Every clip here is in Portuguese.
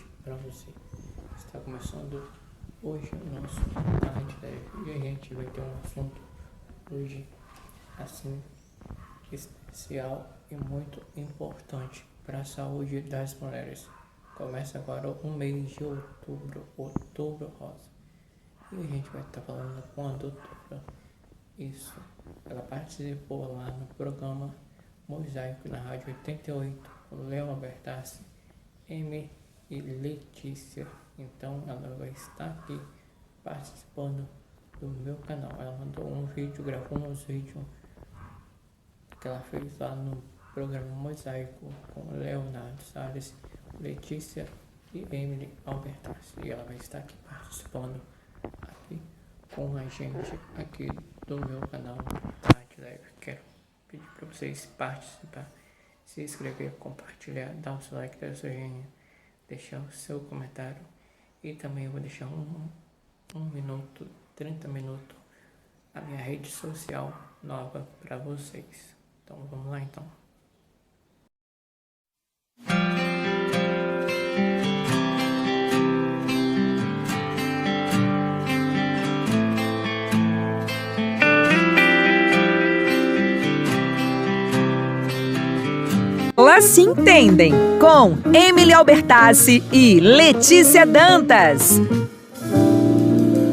noite para você. Está começando hoje o nosso Tarde Leve e a gente vai ter um assunto hoje assim especial e muito importante para a saúde das mulheres. Começa agora o mês de outubro rosa. E a gente vai estar falando com a doutora. Isso, ela participou lá no programa Mosaico na Rádio 88, com Léo Albertassi, M e Letícia. Então ela vai estar aqui participando do meu canal. Ela mandou um vídeo, gravou uns vídeos que ela fez lá no programa Mosaico com Leonardo Salles, Letícia e Emily Albertassi. E ela vai estar aqui participando aqui com a gente aqui do meu canal Tarde Leve. Quero pedir para vocês participar, se inscrever, compartilhar, dar o seu like, dar o seu joinha, deixar o seu comentário e também eu vou deixar um minuto, 30 minutos a minha rede social nova para vocês. Então vamos lá então. Elas se entendem com Emily Albertassi e Letícia Dantas.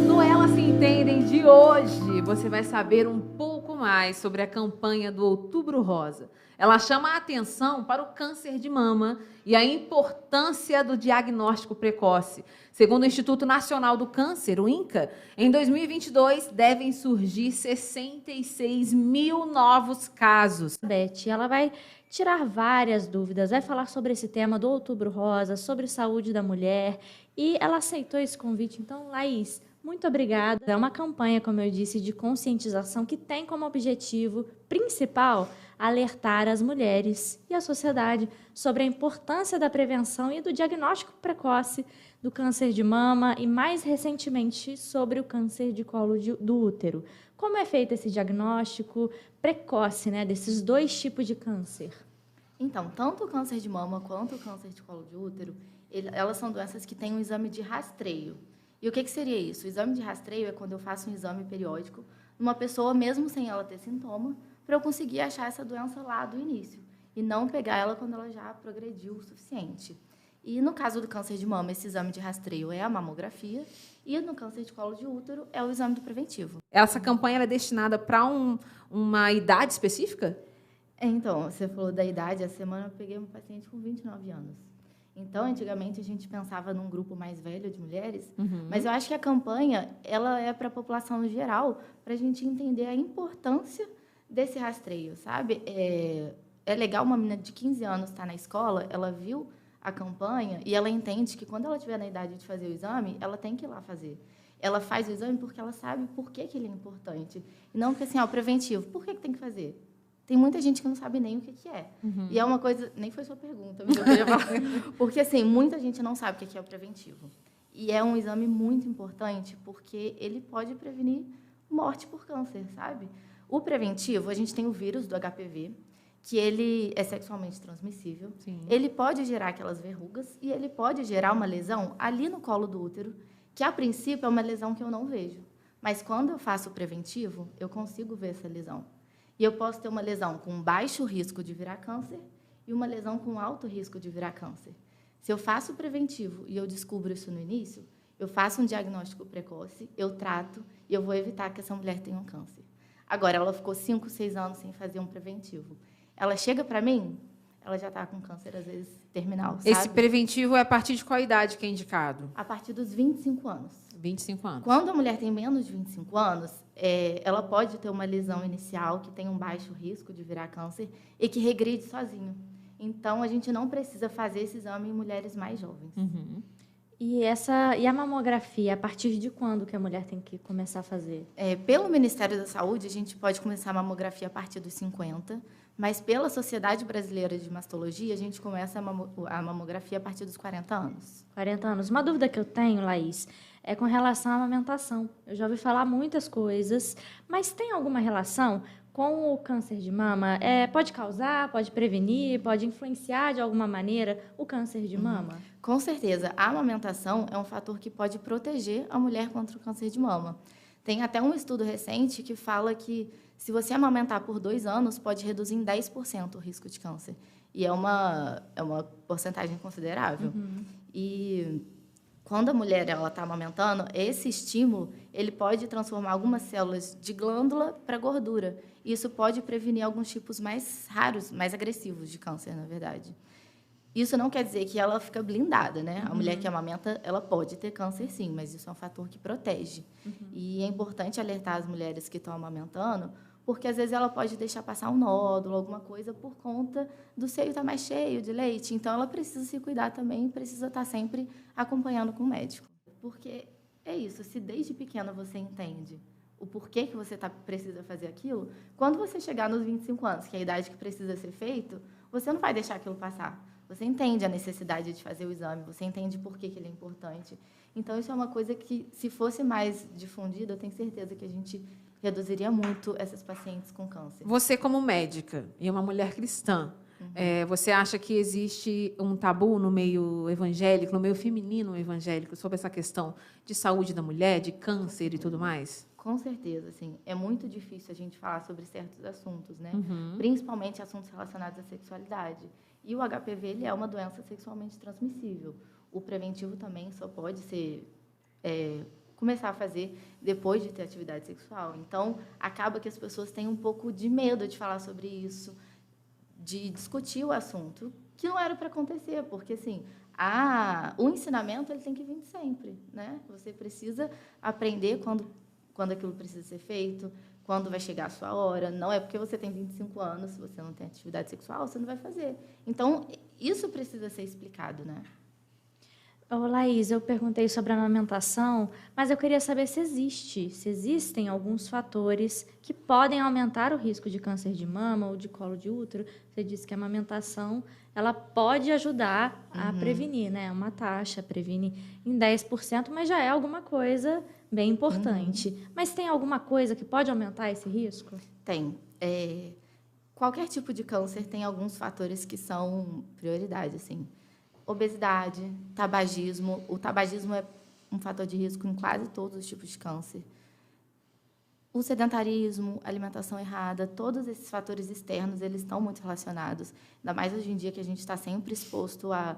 No Elas se Entendem de hoje, você vai saber um pouco mais sobre a campanha do Outubro Rosa. Ela chama a atenção para o câncer de mama e a importância do diagnóstico precoce. Segundo o Instituto Nacional do Câncer, o INCA, em 2022 devem surgir 66 mil novos casos. Beth, ela vai tirar várias dúvidas, vai falar sobre esse tema do Outubro Rosa, sobre saúde da mulher, e ela aceitou esse convite. Então, Laís, muito obrigada. É uma campanha, como eu disse, de conscientização que tem como objetivo principal alertar as mulheres e a sociedade sobre a importância da prevenção e do diagnóstico precoce do câncer de mama e, mais recentemente, sobre o câncer de colo do útero. Como é feito esse diagnóstico precoce, né, desses dois tipos de câncer? Então, tanto o câncer de mama quanto o câncer de colo de útero, elas são doenças que têm um exame de rastreio. E o que seria isso? O exame de rastreio é quando eu faço um exame periódico numa pessoa, mesmo sem ela ter sintoma, para eu conseguir achar essa doença lá do início e não pegar ela quando ela já progrediu o suficiente. E no caso do câncer de mama, esse exame de rastreio é a mamografia, e no câncer de colo de útero é o exame do preventivo. Essa campanha é destinada para uma idade específica? Então, você falou da idade. Essa semana eu peguei uma paciente com 29 anos. Então, antigamente, a gente pensava num grupo mais velho de mulheres, mas eu acho que a campanha ela é para a população no geral, para a gente entender a importância desse rastreio, sabe? É legal uma menina de 15 anos estar na escola, ela viu a campanha e ela entende que quando ela estiver na idade de fazer o exame, ela tem que ir lá fazer. Ela faz o exame porque ela sabe por que ele é importante. E não porque, assim, o preventivo, por que tem que fazer? Tem muita gente que não sabe nem o que é. E é uma coisa... Nem foi sua pergunta, mas eu queria falar. Porque, assim, muita gente não sabe o que é o preventivo. E é um exame muito importante porque ele pode prevenir morte por câncer, sabe? O preventivo, a gente tem o vírus do HPV, que ele é sexualmente transmissível. Sim. Ele pode gerar aquelas verrugas e ele pode gerar uma lesão ali no colo do útero, que, a princípio, é uma lesão que eu não vejo. Mas, quando eu faço o preventivo, eu consigo ver essa lesão. E eu posso ter uma lesão com baixo risco de virar câncer e uma lesão com alto risco de virar câncer. Se eu faço o preventivo e eu descubro isso no início, eu faço um diagnóstico precoce, eu trato e eu vou evitar que essa mulher tenha um câncer. Agora, ela ficou 5, 6 anos sem fazer um preventivo. Ela chega para mim, ela já está com câncer, às vezes, terminal, sabe? Esse preventivo é a partir de qual idade que é indicado? A partir dos 25 anos. 25 anos. Quando a mulher tem menos de 25 anos, ela pode ter uma lesão inicial que tem um baixo risco de virar câncer e que regride sozinho. Então, a gente não precisa fazer esse exame em mulheres mais jovens. E a mamografia, a partir de quando que a mulher tem que começar a fazer? Pelo Ministério da Saúde, a gente pode começar a mamografia a partir dos 50, mas pela Sociedade Brasileira de Mastologia, a gente começa a mamografia a partir dos 40 anos. 40 anos. Uma dúvida que eu tenho, Laís, é com relação à amamentação. Eu já ouvi falar muitas coisas, mas tem alguma relação com o câncer de mama, pode causar, pode prevenir, pode influenciar de alguma maneira o câncer de mama? Com certeza, a amamentação é um fator que pode proteger a mulher contra o câncer de mama. Tem até um estudo recente que fala que se você amamentar por 2 anos, pode reduzir em 10% o risco de câncer. E é uma porcentagem considerável. E quando a mulher está amamentando, esse estímulo ele pode transformar algumas células de glândula para gordura. Isso pode prevenir alguns tipos mais raros, mais agressivos de câncer, na verdade. Isso não quer dizer que ela fica blindada, né? A mulher que amamenta, ela pode ter câncer, sim, mas isso é um fator que protege. E é importante alertar as mulheres que estão amamentando, porque às vezes ela pode deixar passar um nódulo, alguma coisa, por conta do seio estar mais cheio de leite. Então, ela precisa se cuidar também, precisa estar sempre acompanhando com o médico. Porque é isso, se desde pequena você entende o porquê que você precisa fazer aquilo, quando você chegar nos 25 anos, que é a idade que precisa ser feito, você não vai deixar aquilo passar. Você entende a necessidade de fazer o exame, você entende por que ele é importante. Então, isso é uma coisa que, se fosse mais difundida, eu tenho certeza que a gente reduziria muito essas pacientes com câncer. Você, como médica e uma mulher cristã, você acha que existe um tabu no meio evangélico, no meio feminino evangélico, sobre essa questão de saúde da mulher, de câncer e tudo mais? Com certeza, assim, é muito difícil a gente falar sobre certos assuntos, né? Principalmente assuntos relacionados à sexualidade. E o HPV ele é uma doença sexualmente transmissível. O preventivo também só pode ser começar a fazer depois de ter atividade sexual. Então, acaba que as pessoas têm um pouco de medo de falar sobre isso, de discutir o assunto, que não era para acontecer, porque assim, o ensinamento ele tem que vir sempre, né? Você precisa aprender quando aquilo precisa ser feito, quando vai chegar a sua hora. Não é porque você tem 25 anos, se você não tem atividade sexual, você não vai fazer. Então, isso precisa ser explicado, né? Ô, Laís, eu perguntei sobre a amamentação, mas eu queria saber se existem alguns fatores que podem aumentar o risco de câncer de mama ou de colo de útero. Você disse que a amamentação ela pode ajudar a prevenir, né? Uma taxa previne em 10%, mas já é alguma coisa bem importante. Mas tem alguma coisa que pode aumentar esse risco? Tem. Qualquer tipo de câncer tem alguns fatores que são prioridade, assim. Obesidade, tabagismo. O tabagismo é um fator de risco em quase todos os tipos de câncer. O sedentarismo, alimentação errada, todos esses fatores externos, eles estão muito relacionados. Ainda mais hoje em dia que a gente está sempre exposto a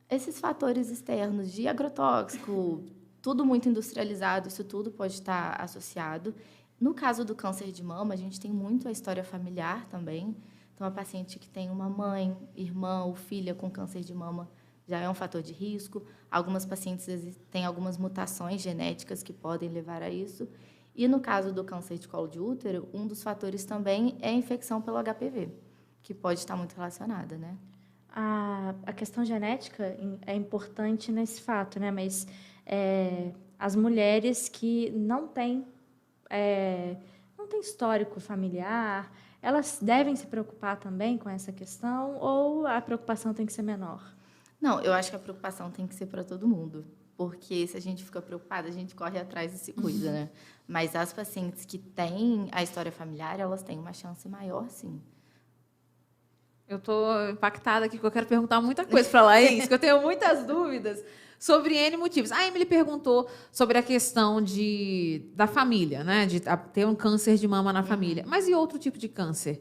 esses fatores externos de agrotóxico, tudo muito industrializado, isso tudo pode estar associado. No caso do câncer de mama, a gente tem muito a história familiar também. Então, a paciente que tem uma mãe, irmã ou filha com câncer de mama já é um fator de risco. Algumas pacientes têm algumas mutações genéticas que podem levar a isso. E, no caso do câncer de colo de útero, um dos fatores também é a infecção pelo HPV, que pode estar muito relacionada, né? A questão genética é importante nesse fato, né? Mas as mulheres que não têm histórico familiar, elas devem se preocupar também com essa questão ou a preocupação tem que ser menor? Não, eu acho que a preocupação tem que ser para todo mundo, porque se a gente fica preocupada, a gente corre atrás e se cuida, né? Mas as pacientes que têm a história familiar, elas têm uma chance maior, sim. Eu estou impactada aqui, porque eu quero perguntar muita coisa para a Laís, que eu tenho muitas dúvidas sobre N motivos. A Emily perguntou sobre a questão da família, né? De ter um câncer de mama na família. Mas e outro tipo de câncer?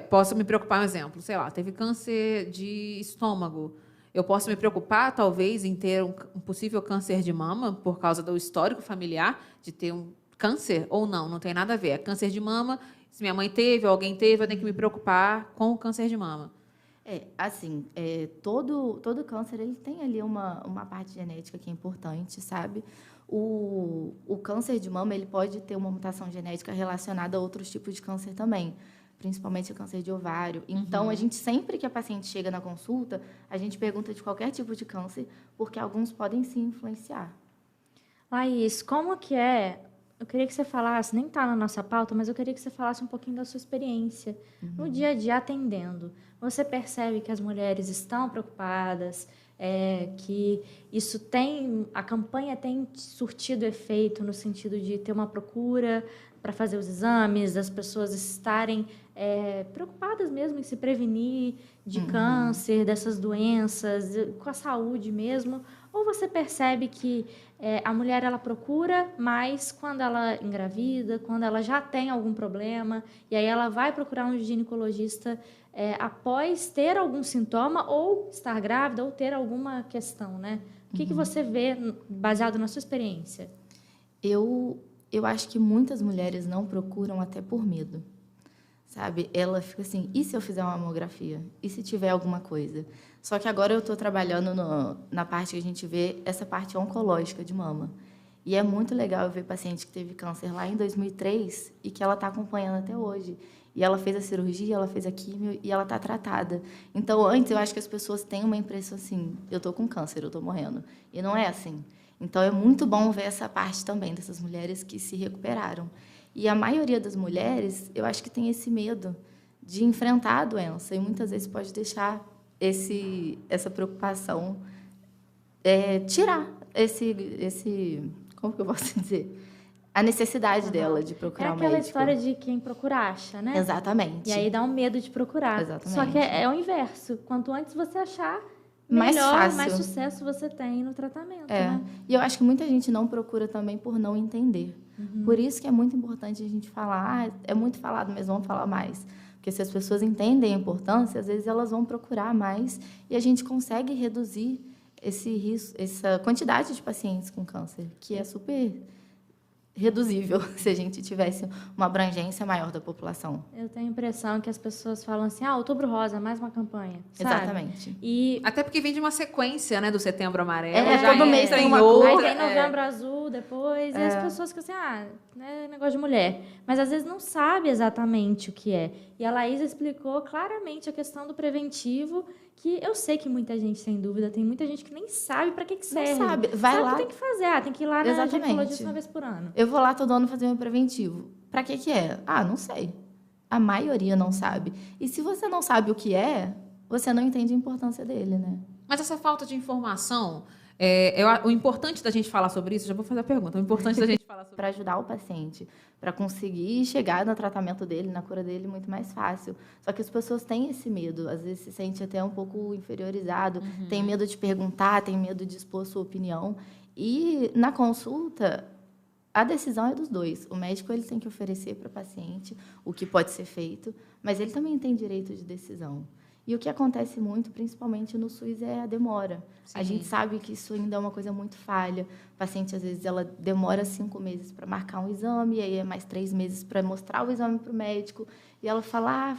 Posso me preocupar, um exemplo, sei lá, teve câncer de estômago. Eu posso me preocupar, talvez, em ter um possível câncer de mama por causa do histórico familiar de ter um câncer? Ou não? Não tem nada a ver. É câncer de mama. Se minha mãe teve, ou alguém teve, eu tenho que me preocupar com o câncer de mama. Todo câncer ele tem ali uma parte genética que é importante, sabe? O câncer de mama ele pode ter uma mutação genética relacionada a outros tipos de câncer também, principalmente o câncer de ovário. Então, a gente sempre que a paciente chega na consulta, a gente pergunta de qualquer tipo de câncer, porque alguns podem sim influenciar. Laís, como que é? Eu queria que você falasse, nem está na nossa pauta, mas eu queria que você falasse um pouquinho da sua experiência no dia a dia atendendo. Você percebe que as mulheres estão preocupadas, que a campanha tem surtido efeito no sentido de ter uma procura para fazer os exames, as pessoas estarem preocupadas mesmo em se prevenir de câncer, dessas doenças, com a saúde mesmo? Ou você percebe que a mulher ela procura mais quando ela engravida, quando ela já tem algum problema, e aí ela vai procurar um ginecologista após ter algum sintoma, ou estar grávida, ou ter alguma questão, né? O que você vê baseado na sua experiência? Eu acho que muitas mulheres não procuram até por medo, sabe? Ela fica assim, e se eu fizer uma mamografia? E se tiver alguma coisa? Só que agora eu estou trabalhando na parte que a gente vê essa parte oncológica de mama. E é muito legal eu ver paciente que teve câncer lá em 2003 e que ela está acompanhando até hoje. E ela fez a cirurgia, ela fez a químio e ela está tratada. Então, antes, eu acho que as pessoas têm uma impressão assim, eu estou com câncer, eu estou morrendo. E não é assim. Então, é muito bom ver essa parte também dessas mulheres que se recuperaram. E a maioria das mulheres, eu acho que tem esse medo de enfrentar a doença. E muitas vezes pode deixar essa preocupação, tirar como que eu posso dizer? A necessidade dela de procurar um médico. É aquela história de quem procura acha, né? Exatamente. E aí dá um medo de procurar. Exatamente. Só que é o inverso. Quanto antes você achar, Mais melhor, fácil. mais sucesso você tem no tratamento, né? E eu acho que muita gente não procura também por não entender. Por isso que é muito importante a gente falar. É muito falado, mas vamos falar mais. Porque se as pessoas entendem a importância, às vezes elas vão procurar mais e a gente consegue reduzir esse risco, essa quantidade de pacientes com câncer, que é super reduzível se a gente tivesse uma abrangência maior da população. Eu tenho a impressão que as pessoas falam assim, Outubro Rosa, mais uma campanha, sabe? Exatamente. E Até porque vem de uma sequência, né, do Setembro Amarelo. Todo mês tem uma outra. aí tem Novembro Azul depois, e as pessoas ficam assim, né, negócio de mulher. Mas às vezes não sabe exatamente o que é. E a Laís explicou claramente a questão do preventivo, que eu sei que muita gente tem dúvida, tem muita gente que nem sabe para que serve. Não sabe. Vai sabe lá. o que tem que fazer, tem que ir lá na Exatamente. ginecologista uma vez por ano. Eu vou lá todo ano fazer meu preventivo. Para que é? Não sei. A maioria não sabe. E se você não sabe o que é, você não entende a importância dele, né? Mas essa falta de informação, o importante da gente falar sobre isso, já vou fazer a pergunta, o importante da gente falar sobre Para ajudar o paciente, para conseguir chegar no tratamento dele, na cura dele, muito mais fácil. Só que as pessoas têm esse medo, às vezes se sente até um pouco inferiorizado, tem medo de perguntar, tem medo de expor sua opinião. E na consulta, a decisão é dos dois. O médico ele tem que oferecer para o paciente o que pode ser feito, mas ele também tem direito de decisão. E o que acontece muito, principalmente no SUS, é a demora. Sim. A gente sabe que isso ainda é uma coisa muito falha. O paciente, às vezes, ela demora 5 meses para marcar um exame, e aí é mais 3 meses para mostrar o exame para o médico. E ela fala,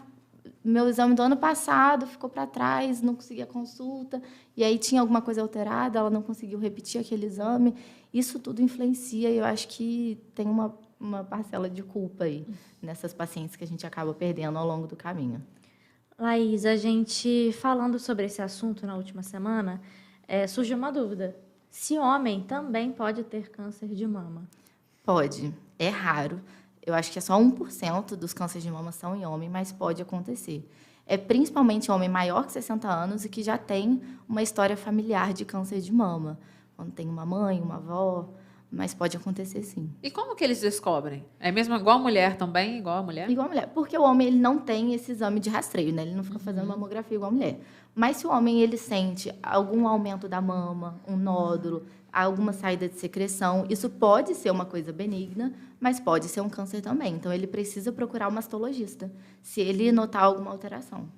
meu exame do ano passado ficou para trás, não consegui a consulta, e aí tinha alguma coisa alterada, ela não conseguiu repetir aquele exame. Isso tudo influencia, e eu acho que tem uma parcela de culpa aí nessas pacientes que a gente acaba perdendo ao longo do caminho. Laís, a gente falando sobre esse assunto na última semana, surgiu uma dúvida. Se homem também pode ter câncer de mama? Pode. É raro. Eu acho que é só 1% dos cânceres de mama são em homem, mas pode acontecer. É principalmente homem maior que 60 anos e que já tem uma história familiar de câncer de mama. Quando tem uma mãe, uma avó, mas pode acontecer sim. E como que eles descobrem? É mesmo igual a mulher também? Igual a mulher? Igual a mulher. Porque o homem ele não tem esse exame de rastreio, né? Ele não fica fazendo mamografia igual a mulher. Mas se o homem ele sente algum aumento da mama, um nódulo, alguma saída de secreção, isso pode ser uma coisa benigna, mas pode ser um câncer também. Então, ele precisa procurar o mastologista, se ele notar alguma alteração.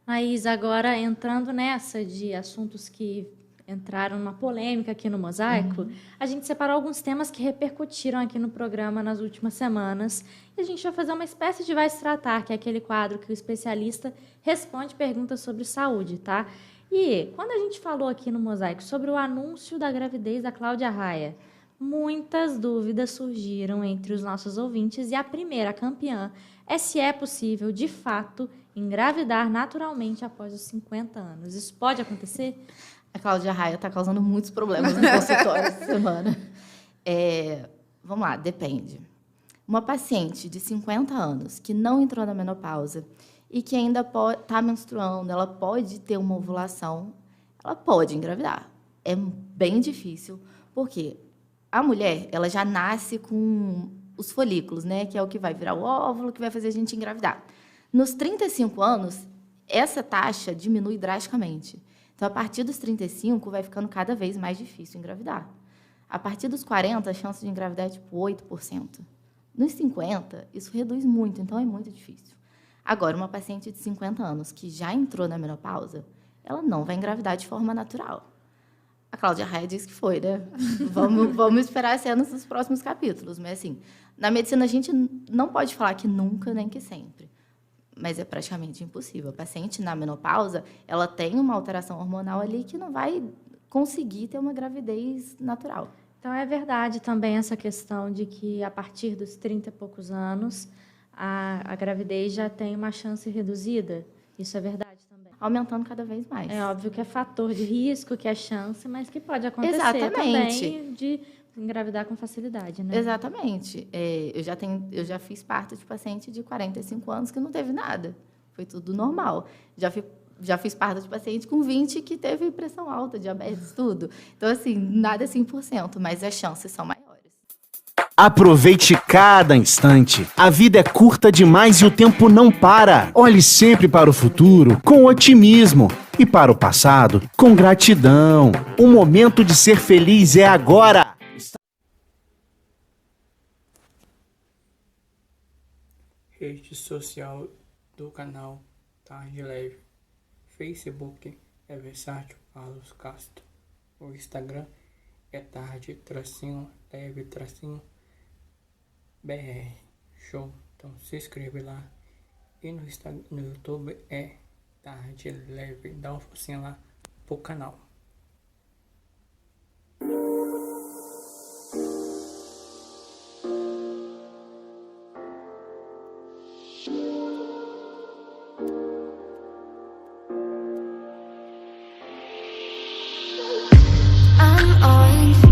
Laís, agora entrando nessa de assuntos que entraram numa polêmica aqui no Mosaico, a gente separou alguns temas que repercutiram aqui no programa nas últimas semanas. E a gente vai fazer uma espécie de Vai Se Tratar, que é aquele quadro que o especialista responde perguntas sobre saúde, tá? E quando a gente falou aqui no Mosaico sobre o anúncio da gravidez da Cláudia Raia, muitas dúvidas surgiram entre os nossos ouvintes e a primeira campeã é se é possível, de fato, engravidar naturalmente após os 50 anos. Isso pode acontecer? A Cláudia Raia está causando muitos problemas no consultório essa semana. Vamos lá, depende. Uma paciente de 50 anos que não entrou na menopausa e que ainda está menstruando, ela pode ter uma ovulação, ela pode engravidar. É bem difícil, porque a mulher ela já nasce com os folículos, né? Que é o que vai virar o óvulo, que vai fazer a gente engravidar. Nos 35 anos, essa taxa diminui drasticamente. Então, a partir dos 35, vai ficando cada vez mais difícil engravidar. A partir dos 40, a chance de engravidar é tipo 8%. Nos 50, isso reduz muito, então é muito difícil. Agora, uma paciente de 50 anos que já entrou na menopausa, ela não vai engravidar de forma natural. A Cláudia Raia disse que foi, né? Vamos esperar as cenas dos próximos capítulos. Mas, assim, na medicina, a gente não pode falar que nunca nem que sempre. Mas é praticamente impossível. A paciente na menopausa, ela tem uma alteração hormonal ali que não vai conseguir ter uma gravidez natural. Então, é verdade também essa questão de que, a partir dos 30 e poucos anos, a gravidez já tem uma chance reduzida? Isso é verdade também? Aumentando cada vez mais. É óbvio que é fator de risco, que é chance, mas que pode acontecer Exatamente. também de engravidar com facilidade, né? Exatamente. Eu já fiz parto de paciente de 45 anos que não teve nada. Foi tudo normal. Já fiz parto de paciente com 20 que teve pressão alta, diabetes, tudo. Então, assim, nada é 100%, mas as chances são maiores. Aproveite cada instante. A vida é curta demais e o tempo não para. Olhe sempre para o futuro com otimismo e para o passado com gratidão. O momento de ser feliz é agora. Rede social do canal Tarde Leve. Facebook é Versátil Carlos Castro. O Instagram é tarde-leve-br. Show. Então se inscreve lá. E no YouTube é Tarde Leve. Dá uma forcinha lá pro canal. I'm on